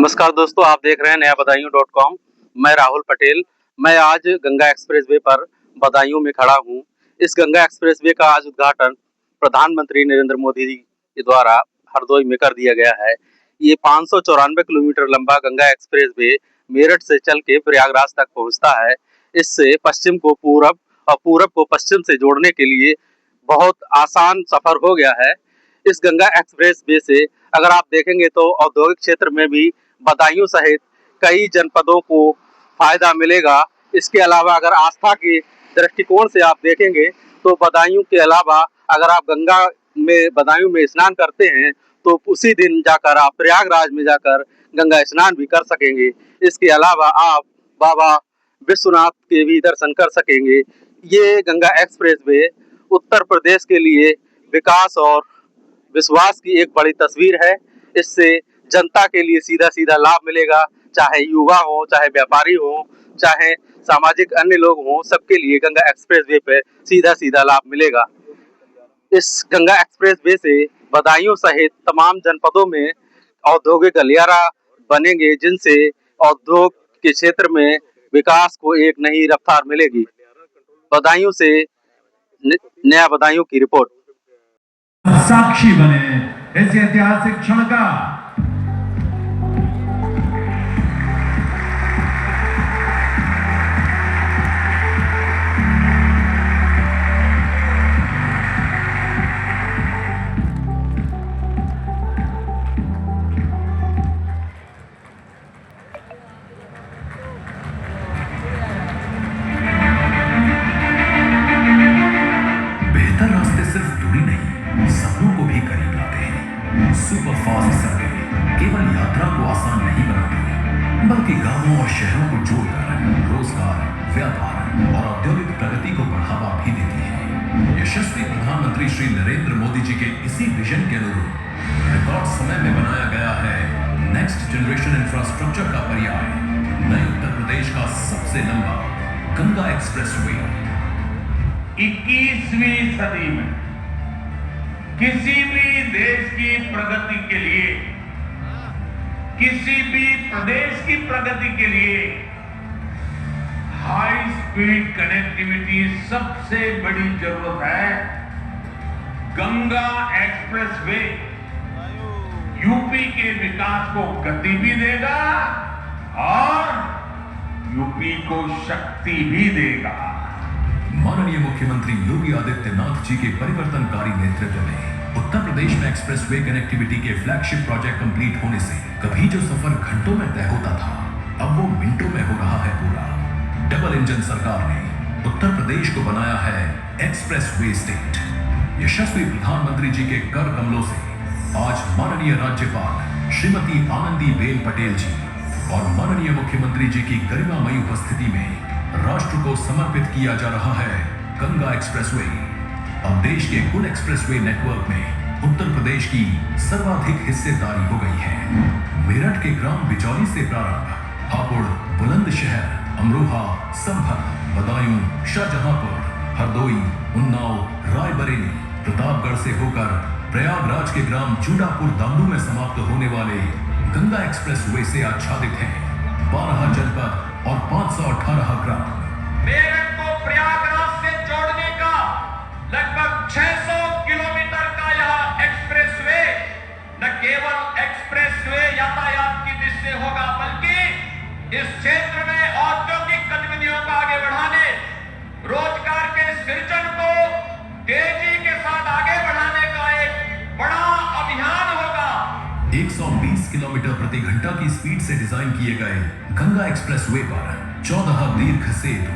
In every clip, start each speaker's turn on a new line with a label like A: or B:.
A: नमस्कार दोस्तों, आप देख रहे हैं नया बदायूं.com। मैं राहुल पटेल। मैं आज गंगा एक्सप्रेसवे पर बदायूं में खड़ा हूं। इस गंगा एक्सप्रेसवे का आज उद्घाटन प्रधानमंत्री नरेंद्र मोदी जी के द्वारा हरदोई में कर दिया गया है। ये 594 किलोमीटर लंबा गंगा एक्सप्रेसवे मेरठ से चल के प्रयागराज तक पहुंचता है। इससे पश्चिम को पूरब और पूरब को पश्चिम से जोड़ने के लिए बहुत आसान सफर हो गया है। इस गंगा एक्सप्रेसवे से अगर आप देखेंगे तो औद्योगिक क्षेत्र में भी बदायूं सहित कई जनपदों को फायदा मिलेगा। इसके अलावा अगर आस्था के दृष्टिकोण से आप देखेंगे तो बदायूं के अलावा अगर आप गंगा में बदायूं में स्नान करते हैं तो उसी दिन जाकर आप प्रयागराज में जाकर गंगा स्नान भी कर सकेंगे। इसके अलावा आप बाबा विश्वनाथ के भी दर्शन कर सकेंगे। ये गंगा एक्सप्रेसवे उत्तर प्रदेश के लिए विकास और विश्वास की एक बड़ी तस्वीर है। इससे जनता के लिए सीधा सीधा लाभ मिलेगा, चाहे युवा हो, चाहे व्यापारी हो, चाहे सामाजिक अन्य लोग हों, सबके लिए गंगा एक्सप्रेसवे पे सीधा सीधा लाभ मिलेगा। इस गंगा एक्सप्रेसवे से बदायूं सहित तमाम जनपदों में औद्योगिक गलियारा बनेंगे, जिनसे औद्योग के क्षेत्र में विकास को एक नई रफ्तार मिलेगी। बदायूं से नया बदायूं की रिपोर्ट।
B: साक्षी बने इस ऐतिहासिक क्षण का। बेहतर रास्ते सिर्फ दूरी नहीं, सपनों को भी करीब लाते हैं। सुपर फास्ट सड़कें केवल यात्रा को आसान नहीं बनाती, बल्कि गांवों और शहरों को जोड़कर रोजगार, व्यापार और औद्योगिक प्रगति को बढ़ावा भी देती है। यशस्वी प्रधानमंत्री श्री नरेंद्र मोदी जी के इसी विजन के अनुरूप रिकॉर्ड समय में बनाया गया है नेक्स्ट जनरेशन इंफ्रास्ट्रक्चर का पर्याय, नए उत्तर प्रदेश का सबसे लंबा गंगा एक्सप्रेसवे।
C: 21वीं सदी में किसी भी देश की प्रगति के लिए, किसी भी प्रदेश की प्रगति के लिए हाई स्पीड कनेक्टिविटी सबसे बड़ी जरूरत है। गंगा एक्सप्रेसवे यूपी के विकास को गति भी देगा और यूपी को शक्ति भी देगा।
B: माननीय मुख्यमंत्री योगी आदित्यनाथ जी के परिवर्तनकारी नेतृत्व में उत्तर प्रदेश में एक्सप्रेसवे कनेक्टिविटी के फ्लैगशिप प्रोजेक्ट कंप्लीट होने से कभी जो सफर घंटों में तय होता था, अब वो मिनटों में हो रहा है पूरा। डबल इंजन सरकार ने उत्तर प्रदेश को बनाया है एक्सप्रेसवे स्टेट। यशस्वी प्रधानमंत्री जी के कर कमलों से आज माननीय राज्यपाल श्रीमती आनंदीबेन पटेल जी और माननीय मुख्यमंत्री जी की गरिमामयी उपस्थिति में राष्ट्र को समर्पित किया जा रहा है गंगा एक्सप्रेसवे। अब देश के कुल एक्सप्रेसवे नेटवर्क में उत्तर प्रदेश की सर्वाधिक हिस्सेदारी हो गई है। मेरठ के ग्राम बिचौली से प्रारंभ हापुड़, बुलंदशहर, अमरोहा, संभल, बदायूं, शाहजहांपुर, हरदोई, उन्नाव, रायबरेली, प्रतापगढ़ से होकर प्रयागराज के ग्राम चूड़ापुर दांडू में समाप्त होने वाले गंगा एक्सप्रेसवे से आच्छादित हैं 12 जनपद और 518 ग्राम।
C: मेरठ को प्रयागराज से जोड़ने का लगभग 600 किलोमीटर का यह एक्सप्रेसवे न केवल एक्सप्रेसवे यातायात की दृष्टि से होगा, बल्कि इस क्षेत्र में औद्योगिक गतिविधियों को आगे बढ़ाने, रोजगार के सृजन को तेजी के साथ आगे बढ़ाने का एक बड़ा अभियान होगा।
B: 120 किलोमीटर प्रति घंटा की स्पीड से डिजाइन किए गए गंगा एक्सप्रेसवे पर 14 दीर्घ सेतु,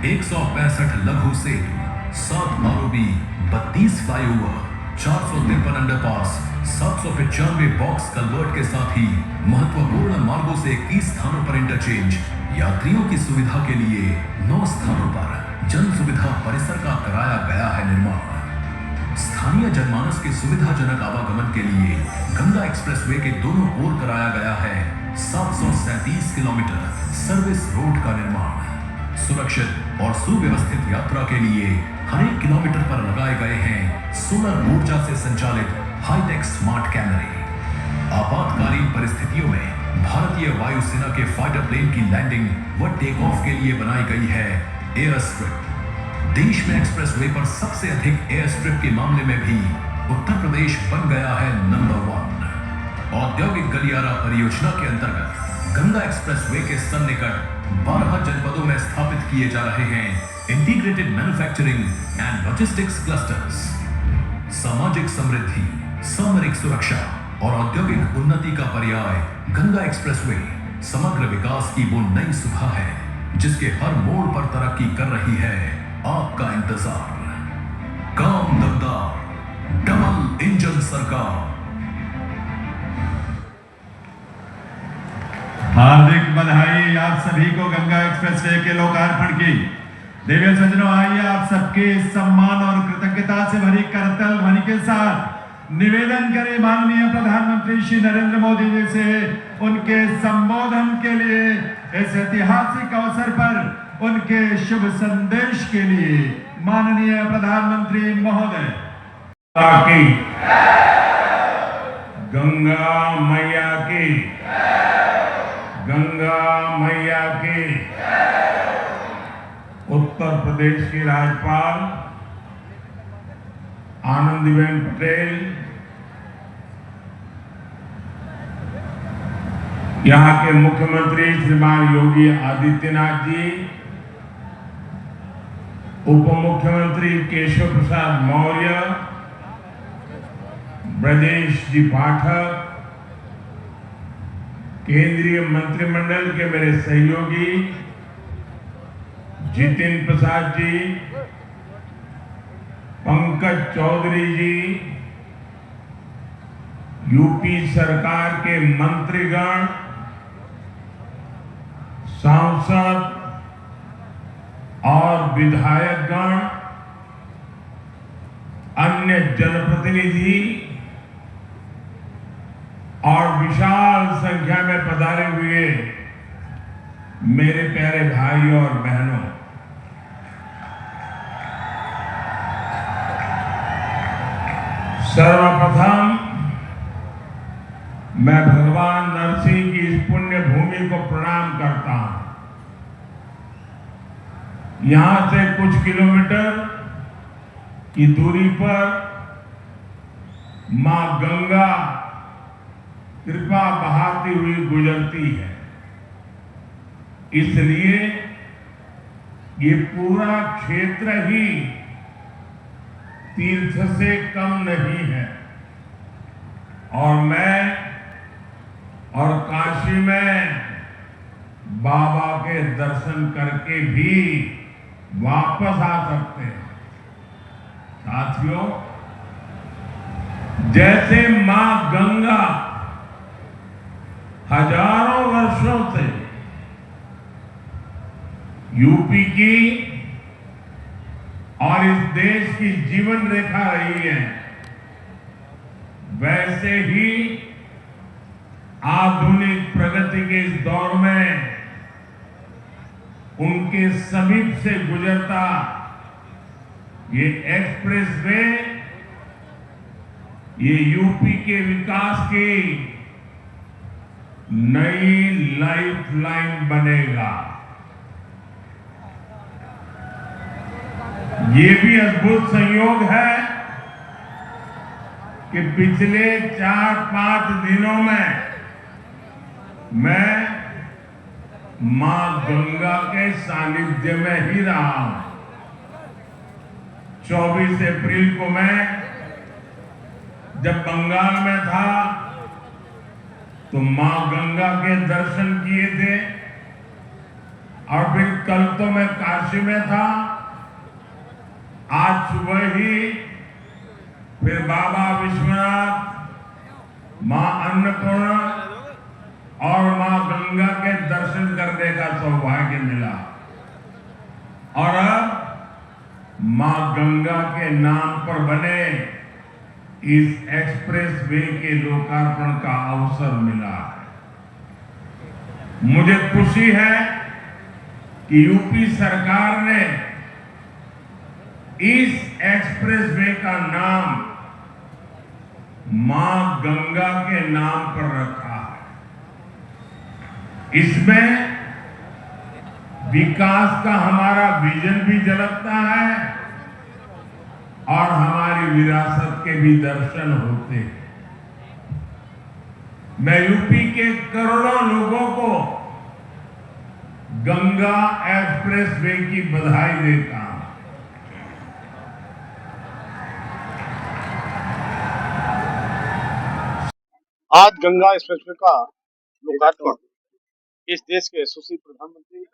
B: 165 लघु सेतु, 7 ROB, 32 flyover, 453 underpass, 795 box culvert के साथ ही महत्वपूर्ण मार्गों से 21 स्थानों पर इंटरचेंज, यात्रियों की सुविधा के लिए 9 स्थानों पर जन सुविधा परिसर का कराया गया है निर्माण। स्थानीय जनमानस के सुविधाजनक आवागमन के लिए गंगा एक्सप्रेसवे के दोनों ओर कराया गया है 737 किलोमीटर सर्विस रोड का निर्माण। सुरक्षित और सुव्यवस्थित यात्रा के लिए हर एक किलोमीटर पर लगाए गए हैं सोलर ऊर्जा से संचालित हाईटेक स्मार्ट कैमरे। आपातकालीन परिस्थितियों में भारतीय भारतीय वायुसेना के फाइटर प्लेन की लैंडिंग व टेक ऑफ के लिए बनाई गई है एयर स्ट्रिप। देश में एक्सप्रेसवे पर सबसे अधिक एयर स्ट्रिप के मामले में भी उत्तर प्रदेश बन गया है नंबर 1। औद्योगिक गलियारा परियोजना के अंतर्गत गंगा एक्सप्रेसवे के सन्निकट 12 जनपदों में स्थापित किए जा रहे हैं integrated manufacturing and logistics clusters. सामाजिक समृद्धि, सामरिक सुरक्षा और औद्योगिक उन्नति का पर्याय गंगा एक्सप्रेसवे समग्र विकास की वो नई सुबह है जिसके हर मोड़ पर तरक्की कर रही है आपका इंतजार। काम दमदार, डबल इंजन सरकार।
D: हार्दिक बधाई आप सभी को गंगा एक्सप्रेसवे के लोकार्पण की। देवी सज्जनों, आइए आप सबके सम्मान और कृतज्ञता से भरी करतल ध्वनि के साथ निवेदन करें माननीय प्रधानमंत्री श्री नरेंद्र मोदी जी से उनके संबोधन के लिए, इस ऐतिहासिक अवसर पर उनके शुभ संदेश के लिए। माननीय प्रधानमंत्री महोदय।
E: गंगा मैया की, गंगा मैया की। उत्तर प्रदेश की राज्यपाल आनंदीबेन पटेल, यहाँ के मुख्यमंत्री श्रीमान योगी आदित्यनाथ जी, उप मुख्यमंत्री केशव प्रसाद मौर्य, ब्रजेश जी पाठक, केंद्रीय मंत्रिमंडल के मेरे सहयोगी जितिन प्रसाद जी, पंकज चौधरी जी, यूपी सरकार के मंत्रीगण, सांसद और विधायकगण, अन्य जनप्रतिनिधि और विशाल संख्या में पधारे हुए मेरे प्यारे भाइयों और बहनों, सर्वप्रथम मैं भगवान नरसिंह की इस पुण्य भूमि को प्रणाम करता हूं। यहां से कुछ किलोमीटर की दूरी पर मां गंगा कृपा बहाती हुई गुजरती है, इसलिए ये पूरा क्षेत्र ही तीर्थ से कम नहीं है। और मैं और काशी में बाबा के दर्शन करके भी वापस आ सकते हैं। साथियों, जैसे मां गंगा हजारों वर्षों से यूपी की और इस देश की जीवन रेखा रही है, वैसे ही आधुनिक प्रगति के इस दौर में उनके समीप से गुजरता ये एक्सप्रेसवे, ये यूपी के विकास की नई लाइफलाइन बनेगा। ये भी अद्भुत संयोग है कि पिछले 4-5 दिनों में मैं मां गंगा के सानिध्य में ही रहा हूं। 24 अप्रैल को मैं जब बंगाल में था तो मां गंगा के दर्शन किए थे, और फिर कल तो मैं काशी में था। आज सुबह ही फिर बाबा विश्वनाथ, मां अन्नपूर्णा और मां गंगा के दर्शन करने का सौभाग्य मिला। और अब मां गंगा के नाम पर बने इस एक्सप्रेसवे के लोकार्पण का अवसर मिला है। मुझे खुशी है कि यूपी सरकार ने इस एक्सप्रेसवे का नाम मां गंगा के नाम पर रखा है। इसमें विकास का हमारा विजन भी झलकता है और हमारी विरासत के भी दर्शन होते हैं। मैं यूपी के करोड़ों लोगों को गंगा एक्सप्रेसवे की बधाई देता हूं।
F: आज गंगा एक्सप्रेसवे का लोकार्पण इस देश के यशस्वी प्रधानमंत्री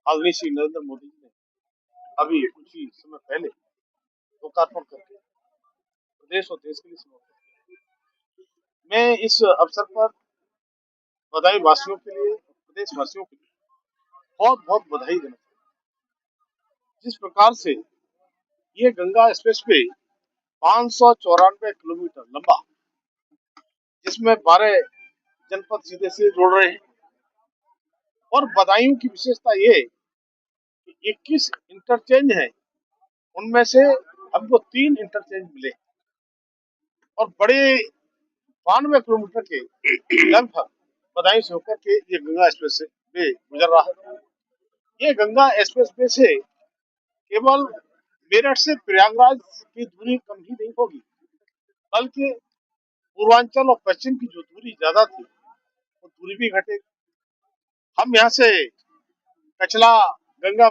F: आदरणीय श्री नरेंद्र मोदी जी ने अभी कुछ ही समय पहले लोकार्पण करके प्रदेश और देश के लिए समर्पित किया। मैं इस अवसर पर बदायूं वासियों के लिए, प्रदेश वासियों के लिए बहुत बहुत बधाई देना चाहता हूं। जिस प्रकार से ये गंगा एक्सप्रेसवे 594 किलोमीटर लंबा, जिसमें 12 जनपद सीधे से जोड़ रहे हैं, और बदायूं की विशेषता ये कि 21 इंटरचेंज है, उनमें से हमको 3 इंटरचेंज मिले और बड़े 92 किलोमीटर के लगभग बदायूं से होकर के ये गंगा एक्सप्रेस वे गुजर रहा है। ये गंगा एक्सप्रेस वे से केवल मेरठ से प्रयागराज की दूरी कम ही नहीं होगी, बल्कि पूर्वांचल और पश्चिम की जो दूरी ज्यादा थी वो दूरी भी घटेगी। हम यहाँ से कचला गंगा